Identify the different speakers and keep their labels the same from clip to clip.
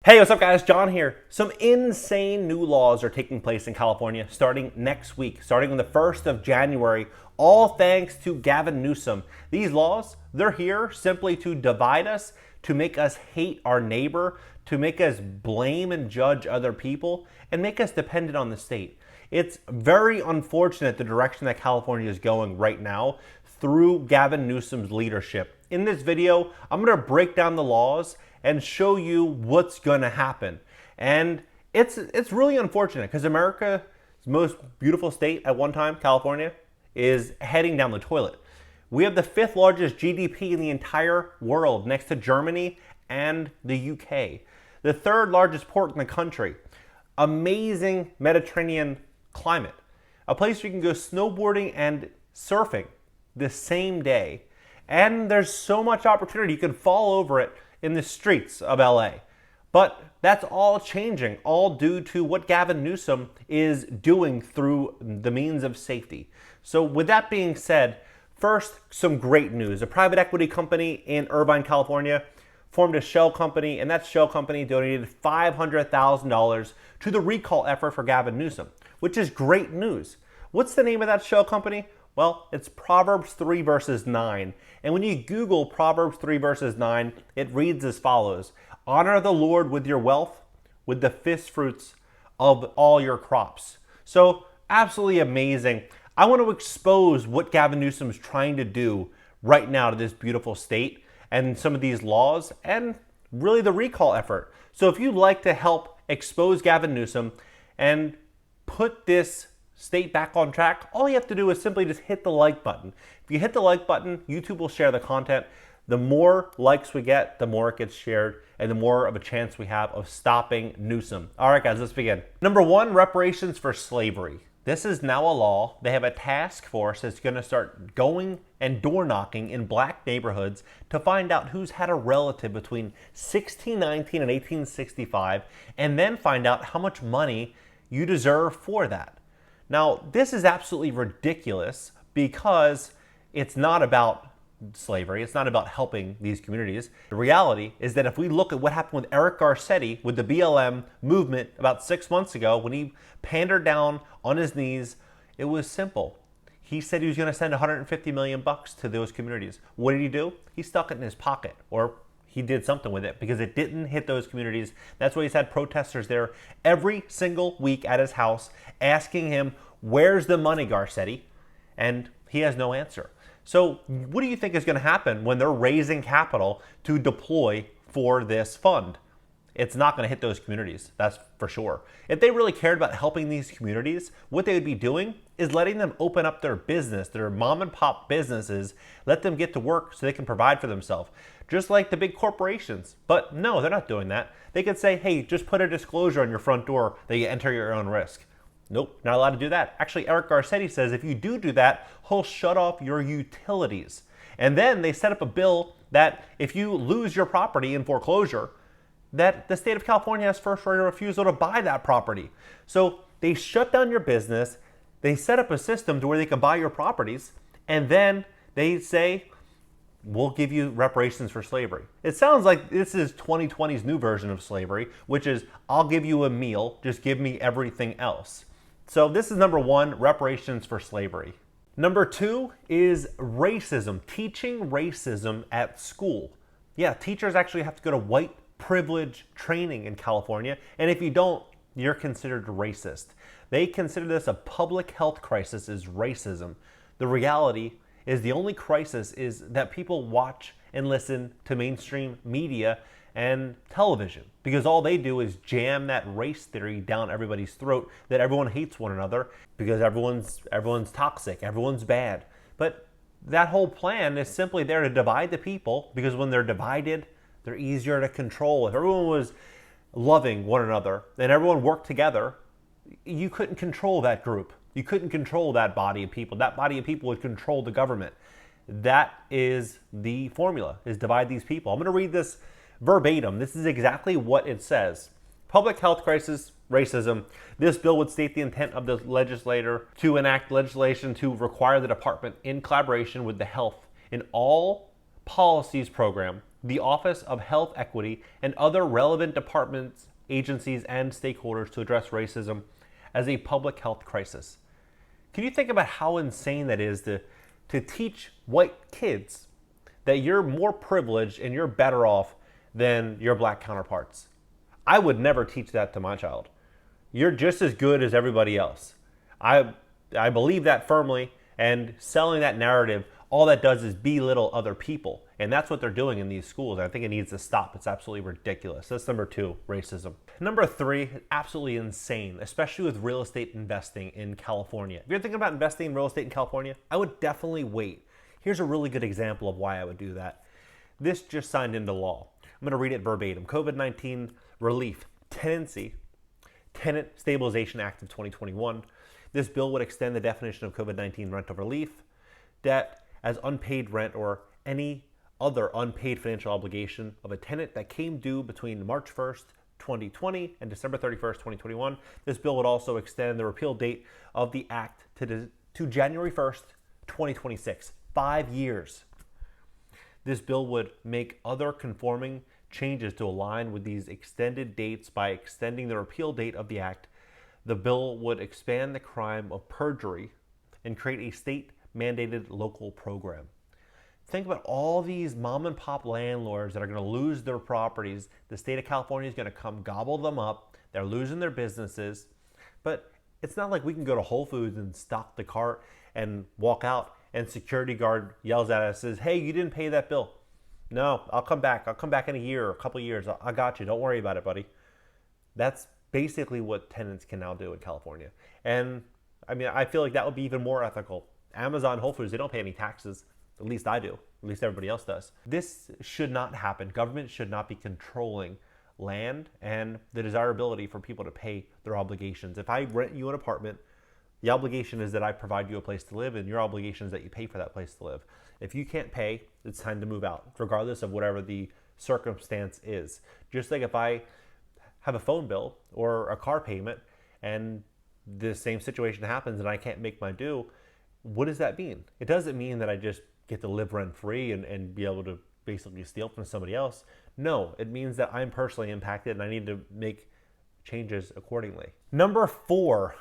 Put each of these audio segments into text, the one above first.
Speaker 1: Hey, what's up guys? John here. Some insane new laws are taking place in California starting next week, starting on the 1st of January, all thanks to Gavin Newsom. These laws, they're here simply to divide us, to make us hate our neighbor, to make us blame and judge other people, and make us dependent on the state. It's very unfortunate the direction that California is going right now through Gavin Newsom's leadership. In this video, I'm going to break down the laws and show you what's going to happen. And it's really unfortunate because America's most beautiful state at one time, California, is heading down the toilet. We have the 5th largest GDP in the entire world, next to Germany and the UK. The 3rd largest port in the country. Amazing Mediterranean climate. A place where you can go snowboarding and surfing the same day. And there's so much opportunity. You can fall over it in the streets of LA. But that's all changing, all due to what Gavin Newsom is doing through the means of safety. So with that being said, first, some great news. A private equity company in Irvine, California formed a shell company, and that shell company donated $500,000 to the recall effort for Gavin Newsom, which is great news. What's the name of that shell company? Well, it's Proverbs 3 verses 9. And when you Google Proverbs 3 verses 9, it reads as follows: honor the Lord with your wealth, with the first fruits of all your crops. So absolutely amazing. I want to expose what Gavin Newsom is trying to do right now to this beautiful state and some of these laws and really the recall effort. So if you'd like to help expose Gavin Newsom and put this state back on track, all you have to do is simply just hit the like button. If you hit the like button, YouTube will share the content. The more likes we get, the more it gets shared, and the more of a chance we have of stopping Newsom. All right, guys, let's begin. Number 1, reparations for slavery. This is now a law. They have a task force that's going to start going and door knocking in black neighborhoods to find out who's had a relative between 1619 and 1865, and then find out how much money you deserve for that. Now, this is absolutely ridiculous because it's not about slavery. It's not about helping these communities. The reality is that if we look at what happened with Eric Garcetti with the BLM movement about 6 months ago, when he pandered down on his knees, it was simple. He said he was going to send $150 million to those communities. What did he do? He stuck it in his pocket, or he did something with it because it didn't hit those communities. That's why he's had protesters there every single week at his house asking him, where's the money, Garcetti? And he has no answer. So what do you think is going to happen when they're raising capital to deploy for this fund? It's not going to hit those communities, that's for sure. If they really cared about helping these communities, what they would be doing is letting them open up their business, their mom and pop businesses, let them get to work so they can provide for themselves, just like the big corporations. But no, they're not doing that. They could say, hey, just put a disclosure on your front door that you enter your own risk. Nope, not allowed to do that. Actually, Eric Garcetti says if you do that, he'll shut off your utilities. And then they set up a bill that if you lose your property in foreclosure, that the state of California has first right of refusal to buy that property. So they shut down your business, they set up a system to where they can buy your properties, and then they say, we'll give you reparations for slavery. It sounds like this is 2020's new version of slavery, which is, I'll give you a meal, just give me everything else. So this is number 1, reparations for slavery. Number 2 is racism, teaching racism at school. Yeah, teachers actually have to go to white privilege training in California, and if you don't, you're considered racist. They consider this a public health crisis is racism. The reality is the only crisis is that people watch and listen to mainstream media and television because all they do is jam that race theory down everybody's throat that everyone hates one another because everyone's toxic, everyone's bad. But that whole plan is simply there to divide the people because when they're divided, they're easier to control. If everyone was loving one another and everyone worked together, you couldn't control that group. You couldn't control that body of people. That body of people would control the government. That is the formula, is divide these people. I'm going to read this verbatim. This is exactly what it says. Public health crisis, racism. This bill would state the intent of the legislator to enact legislation to require the department, in collaboration with the health in all policies program, the Office of Health Equity, and other relevant departments, agencies, and stakeholders to address racism as a public health crisis. Can you think about how insane that is to teach white kids that you're more privileged and you're better off than your black counterparts? I would never teach that to my child. You're just as good as everybody else. I believe that firmly, and selling that narrative, all that does is belittle other people. And that's what they're doing in these schools. I think it needs to stop. It's absolutely ridiculous. That's number 2, racism. Number 3, absolutely insane, especially with real estate investing in California. If you're thinking about investing in real estate in California, I would definitely wait. Here's a really good example of why I would do that. This just signed into law. I'm going to read it verbatim. COVID-19 relief, Tenant Stabilization Act of 2021. This bill would extend the definition of COVID-19 rental relief debt as unpaid rent or any other unpaid financial obligation of a tenant that came due between March 1st, 2020 and December 31st, 2021. This bill would also extend the repeal date of the act to January 1st, 2026, 5 years. This bill would make other conforming changes to align with these extended dates by extending the repeal date of the act. The bill would expand the crime of perjury and create a state-mandated local program. Think about all these mom and pop landlords that are going to lose their properties. The state of California is going to come gobble them up. They're losing their businesses. But it's not like we can go to Whole Foods and stock the cart and walk out and security guard yells at us, says, hey, you didn't pay that bill. No, I'll come back. I'll come back in a year or a couple of years. I got you. Don't worry about it, buddy. That's basically what tenants can now do in California. And I mean, I feel like that would be even more ethical. Amazon, Whole Foods, they don't pay any taxes. At least I do. At least everybody else does. This should not happen. Government should not be controlling land and the desirability for people to pay their obligations. If I rent you an apartment, the obligation is that I provide you a place to live, and your obligation is that you pay for that place to live. If you can't pay, it's time to move out, regardless of whatever the circumstance is. Just like if I have a phone bill or a car payment and the same situation happens and I can't make my due, what does that mean? It doesn't mean that I just get to live rent free and be able to basically steal from somebody else. No, it means that I'm personally impacted and I need to make changes accordingly. Number four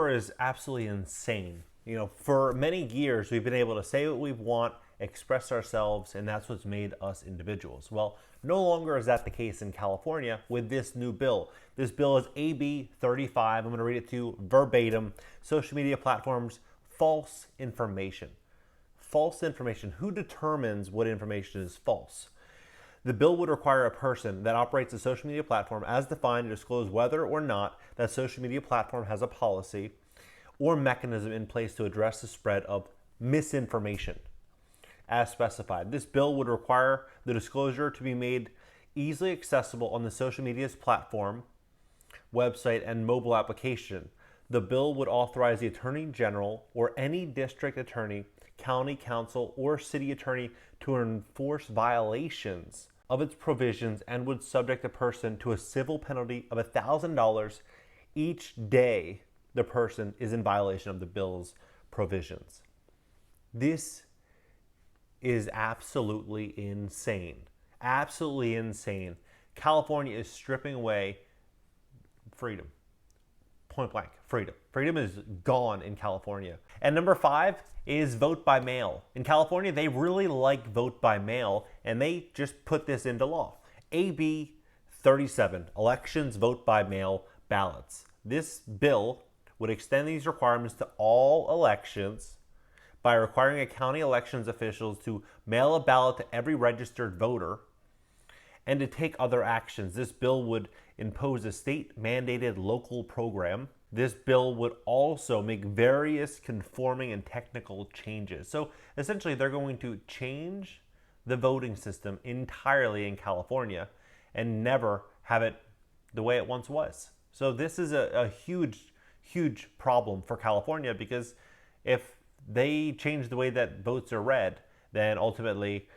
Speaker 1: is absolutely insane. You know, for many years, we've been able to say what we want, express ourselves, and that's what's made us individuals. Well, no longer is that the case in California with this new bill. This bill is AB 35. I'm going to read it to you verbatim. Social media platforms, false information. False information. Who determines what information is false? The bill would require a person that operates a social media platform as defined to disclose whether or not that social media platform has a policy or mechanism in place to address the spread of misinformation as specified. This bill would require the disclosure to be made easily accessible on the social media's platform, website, and mobile application. The bill would authorize the Attorney General or any district attorney, county council, or city attorney to enforce violations of its provisions and would subject a person to a civil penalty of $1,000 each day the person is in violation of the bill's provisions. This is absolutely insane. Absolutely insane. California is stripping away freedom. Point blank, freedom. Freedom is gone in California. And number 5 is vote by mail. In California, they really like vote by mail, and they just put this into law. AB 37, elections vote by mail ballots. This bill would extend these requirements to all elections by requiring a county elections officials to mail a ballot to every registered voter and to take other actions. This bill would impose a state-mandated local program. This bill would also make various conforming and technical changes. So essentially, they're going to change the voting system entirely in California and never have it the way it once was. So this is a huge problem for California, because if they change the way that votes are read, then ultimately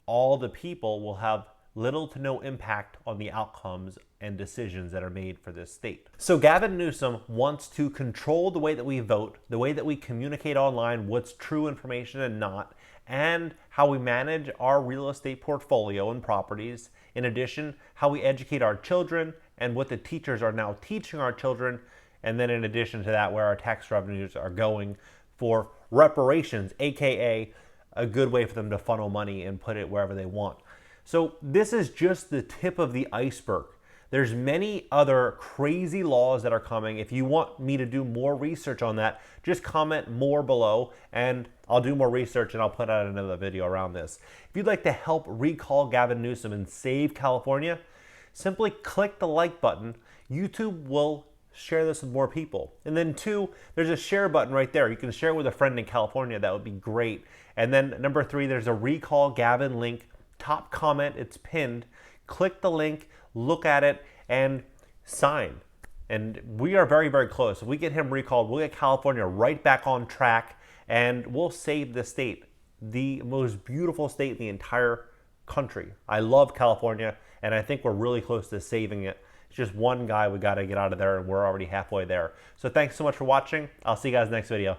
Speaker 1: all the people will have little to no impact on the outcomes and decisions that are made for this state. So Gavin Newsom wants to control the way that we vote, the way that we communicate online, what's true information and not, and how we manage our real estate portfolio and properties. In addition, how we educate our children and what the teachers are now teaching our children. And then in addition to that, where our tax revenues are going for reparations, aka a good way for them to funnel money and put it wherever they want. So this is just the tip of the iceberg. There's many other crazy laws that are coming. If you want me to do more research on that, just comment more below and I'll do more research and I'll put out another video around this. If you'd like to help recall Gavin Newsom and save California, simply click the like button. YouTube will share this with more people. And then 2, there's a share button right there. You can share it with a friend in California. That would be great. And then number 3, there's a recall Gavin link. Top comment, it's pinned. Click the link, look at it, and sign. And we are very, very close. If we get him recalled, we'll get California right back on track and we'll save the state, the most beautiful state in the entire country. I love California and I think we're really close to saving it. It's just one guy we got to get out of there and we're already halfway there. So thanks so much for watching. I'll see you guys next video.